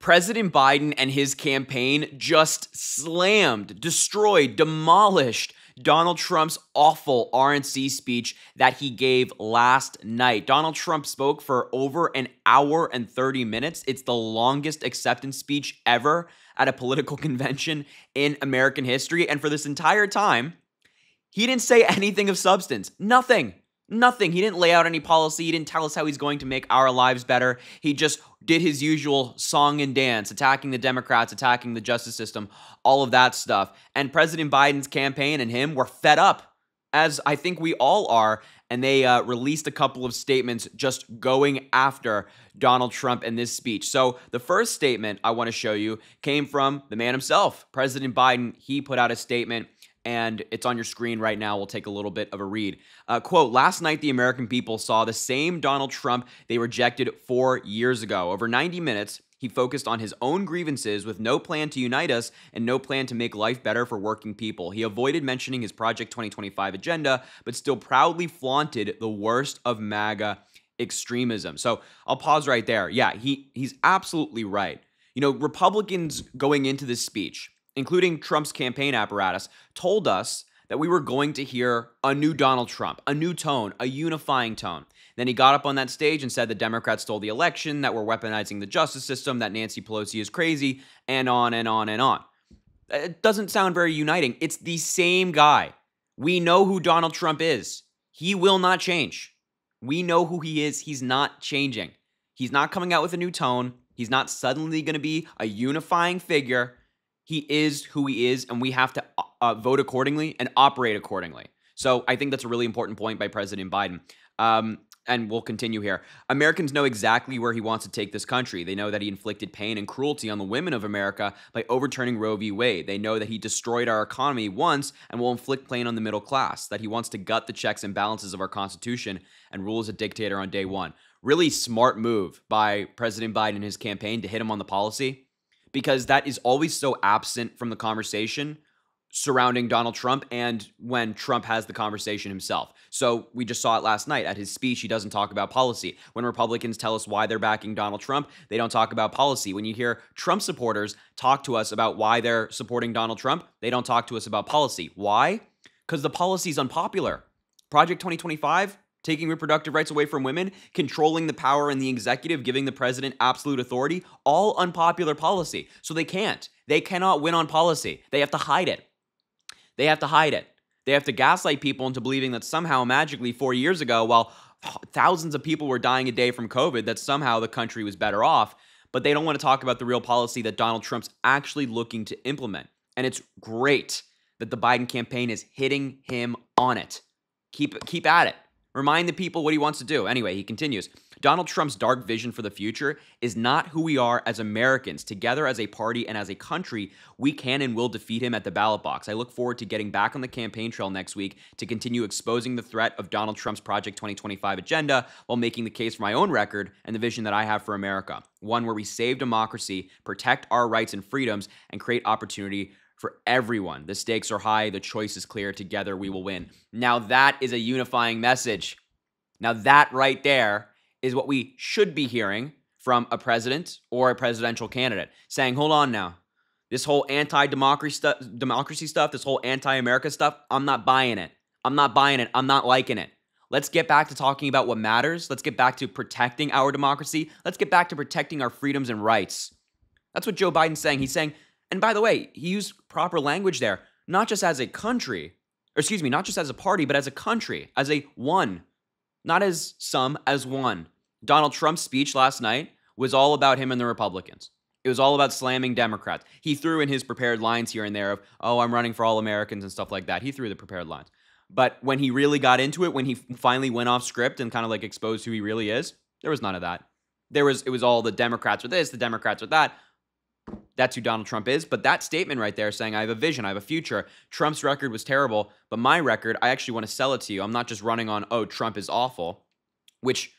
President Biden and his campaign just slammed, destroyed, demolished Donald Trump's awful RNC speech that he gave last night. Donald Trump spoke for over an hour and 30 minutes. It's the longest acceptance speech ever at a political convention in American history. And for this entire time, he didn't say anything of substance. Nothing. Nothing. He didn't lay out any policy. He didn't tell us how he's going to make our lives better. He just did his usual song and dance, attacking the Democrats, attacking the justice system, all of that stuff. And President Biden's campaign and him were fed up, as I think we all are. And they released a couple of statements just going after Donald Trump in this speech. So the first statement I want to show you came from the man himself, President Biden. He put out a statement, and it's on your screen right now. We'll take a little bit of a read. Quote, "Last night, the American people saw the same Donald Trump they rejected 4 years ago. Over 90 minutes, he focused on his own grievances with no plan to unite us and no plan to make life better for working people. He avoided mentioning his Project 2025 agenda, but still proudly flaunted the worst of MAGA extremism." So I'll pause right there. Yeah, he's absolutely right. You know, Republicans going into this speech, including Trump's campaign apparatus, told us that we were going to hear a new Donald Trump, a new tone, a unifying tone. Then he got up on that stage and said the Democrats stole the election, that we're weaponizing the justice system, that Nancy Pelosi is crazy, and on and on and on. It doesn't sound very uniting. It's the same guy. We know who Donald Trump is. He will not change. We know who he is. He's not changing. He's not coming out with a new tone. He's not suddenly going to be a unifying figure. He is who he is, and we have to vote accordingly and operate accordingly. So I think that's a really important point by President Biden. And we'll continue here. Americans know exactly where he wants to take this country. They know that he inflicted pain and cruelty on the women of America by overturning Roe v. Wade. They know that he destroyed our economy once and will inflict pain on the middle class, that he wants to gut the checks and balances of our Constitution and rule as a dictator on day one. Really smart move by President Biden and his campaign to hit him on the policy, because that is always so absent from the conversation surrounding Donald Trump and when Trump has the conversation himself. So we just saw it last night. At his speech, he doesn't talk about policy. When Republicans tell us why they're backing Donald Trump, they don't talk about policy. When you hear Trump supporters talk to us about why they're supporting Donald Trump, they don't talk to us about policy. Why? Because the policy is unpopular. Project 2025, taking reproductive rights away from women, controlling the power in the executive, giving the president absolute authority, all unpopular policy. So they can't. They cannot win on policy. They have to hide it. They have to hide it. They have to gaslight people into believing that somehow magically 4 years ago, while thousands of people were dying a day from COVID, that somehow the country was better off. But they don't want to talk about the real policy that Donald Trump's actually looking to implement. And it's great that the Biden campaign is hitting him on it. Keep at it. Remind the people what he wants to do. Anyway, he continues. Donald Trump's dark vision for the future is not who we are as Americans. Together as a party and as a country, we can and will defeat him at the ballot box. I look forward to getting back on the campaign trail next week to continue exposing the threat of Donald Trump's Project 2025 agenda while making the case for my own record and the vision that I have for America. One where we save democracy, protect our rights and freedoms, and create opportunity for everyone. The stakes are high. The choice is clear. Together, we will win. Now, that is a unifying message. Now, that right there is what we should be hearing from a president or a presidential candidate, saying, hold on now. This whole anti-democracy stuff, this whole anti-America stuff, I'm not buying it. I'm not buying it. I'm not liking it. Let's get back to talking about what matters. Let's get back to protecting our democracy. Let's get back to protecting our freedoms and rights. That's what Joe Biden's saying. He's saying, and by the way, he used proper language there, not just as a country, or excuse me, not just as a party, but as a country, as a one, not as some, as one. Donald Trump's speech last night was all about him and the Republicans. It was all about slamming Democrats. He threw in his prepared lines here and there of, oh, I'm running for all Americans and stuff like that. He threw the prepared lines. But when he really got into it, when he finally went off script and kind of like exposed who he really is, there was none of that. It was all the Democrats are this, the Democrats are that. That's who Donald Trump is. But that statement right there saying, I have a vision, I have a future. Trump's record was terrible, but my record, I actually want to sell it to you. I'm not just running on, oh, Trump is awful, which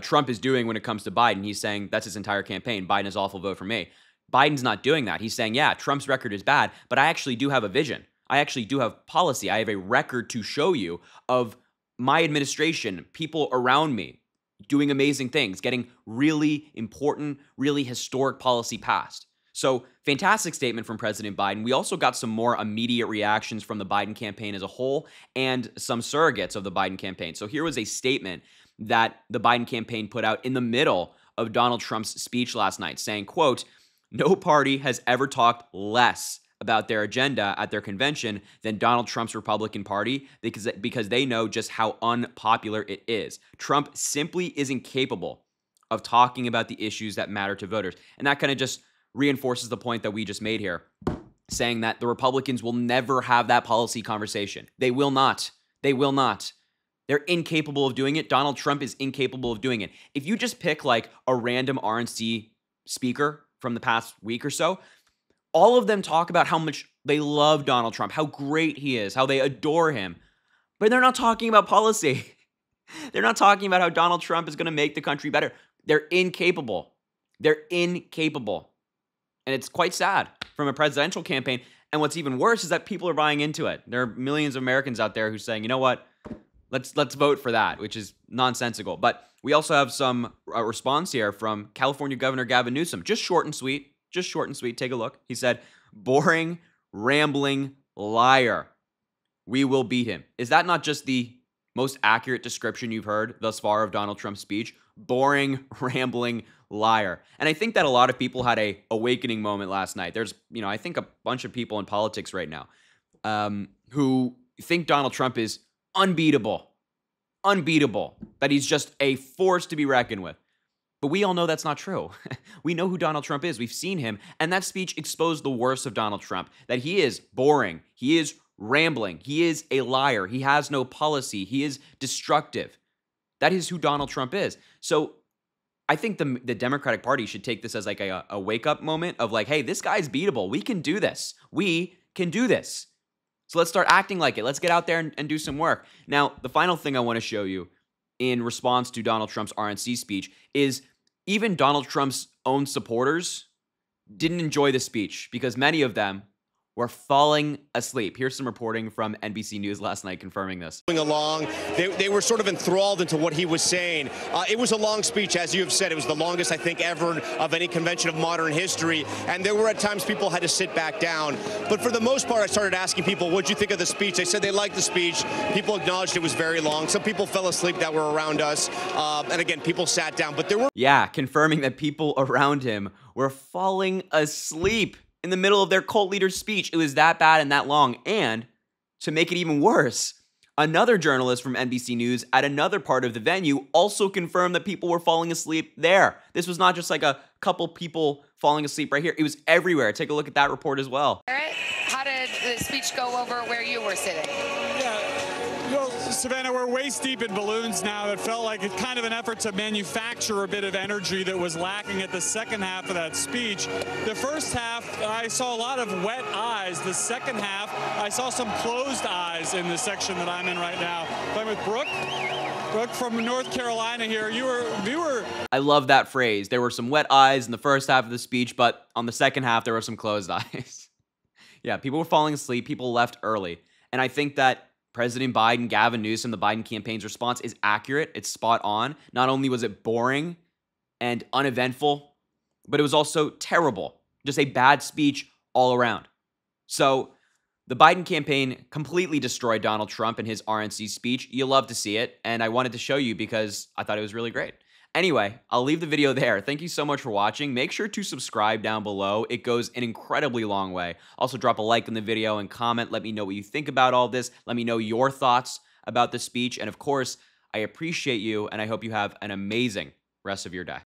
Trump is doing when it comes to Biden. He's saying that's his entire campaign. Biden is awful, vote for me. Biden's not doing that. He's saying, yeah, Trump's record is bad, but I actually do have a vision. I actually do have policy. I have a record to show you of my administration, people around me, doing amazing things, getting really important, really historic policy passed. So, fantastic statement from President Biden. We also got some more immediate reactions from the Biden campaign as a whole and some surrogates of the Biden campaign. So, here was a statement that the Biden campaign put out in the middle of Donald Trump's speech last night, saying, quote, "No party has ever talked less about their agenda at their convention than Donald Trump's Republican Party because they know just how unpopular it is. Trump simply isn't capable of talking about the issues that matter to voters." And that kind of just reinforces the point that we just made here, saying that the Republicans will never have that policy conversation. They will not. They will not. They're incapable of doing it. Donald Trump is incapable of doing it. If you just pick like a random RNC speaker from the past week or so, all of them talk about how much they love Donald Trump, how great he is, how they adore him. But they're not talking about policy. They're not talking about how Donald Trump is going to make the country better. They're incapable. They're incapable. And it's quite sad from a presidential campaign. And what's even worse is that people are buying into it. There are millions of Americans out there who are saying, you know what? Let's vote for that, which is nonsensical. But we also have some response here from California Governor Gavin Newsom. Just short and sweet. Just short and sweet. Take a look. He said, "Boring, rambling liar. We will beat him." Is that not just the most accurate description you've heard thus far of Donald Trump's speech? Boring, rambling liar. And I think that a lot of people had a awakening moment last night. There's, I think a bunch of people in politics right now who think Donald Trump is unbeatable, that he's just a force to be reckoned with. But we all know that's not true. We know who Donald Trump is. We've seen him. And that speech exposed the worst of Donald Trump, that he is boring. He is rambling. He is a liar. He has no policy. He is destructive. That is who Donald Trump is. So I think the Democratic Party should take this as like a wake-up moment of like, hey, this guy's beatable. We can do this. We can do this. So let's start acting like it. Let's get out there and do some work. Now, the final thing I want to show you in response to Donald Trump's RNC speech is even Donald Trump's own supporters didn't enjoy the speech because many of them were falling asleep. Here's some reporting from NBC News last night confirming this. Along, they were sort of enthralled into what he was saying. It was a long speech, as you have said. It was the longest, I think, ever of any convention of modern history. And there were at times people had to sit back down. But for the most part, I started asking people, what'd you think of the speech? They said they liked the speech. People acknowledged it was very long. Some people fell asleep that were around us. And again, people sat down. But there were... Yeah, confirming that people around him were falling asleep in the middle of their cult leader's speech. It was that bad and that long. And to make it even worse, another journalist from NBC News at another part of the venue also confirmed that people were falling asleep there. This was not just like a couple people falling asleep right here. It was everywhere. Take a look at that report as well. Barrett, how did the speech go over where you were sitting? Well, Savannah, we're waist deep in balloons now. It felt like it's kind of an effort to manufacture a bit of energy that was lacking at the second half of that speech. The first half, I saw a lot of wet eyes. The second half, I saw some closed eyes in the section that I'm in right now. I'm with Brooke. Brooke from North Carolina here. You were. I love that phrase. There were some wet eyes in the first half of the speech, but on the second half, there were some closed eyes. Yeah, people were falling asleep. People left early. And I think that President Biden, Gavin Newsom, the Biden campaign's response is accurate. It's spot on. Not only was it boring and uneventful, but it was also terrible. Just a bad speech all around. So the Biden campaign completely destroyed Donald Trump in his RNC speech. You love to see it, and I wanted to show you because I thought it was really great. Anyway, I'll leave the video there. Thank you so much for watching. Make sure to subscribe down below. It goes an incredibly long way. Also, drop a like on the video and comment. Let me know what you think about all this. Let me know your thoughts about the speech. And of course, I appreciate you, and I hope you have an amazing rest of your day.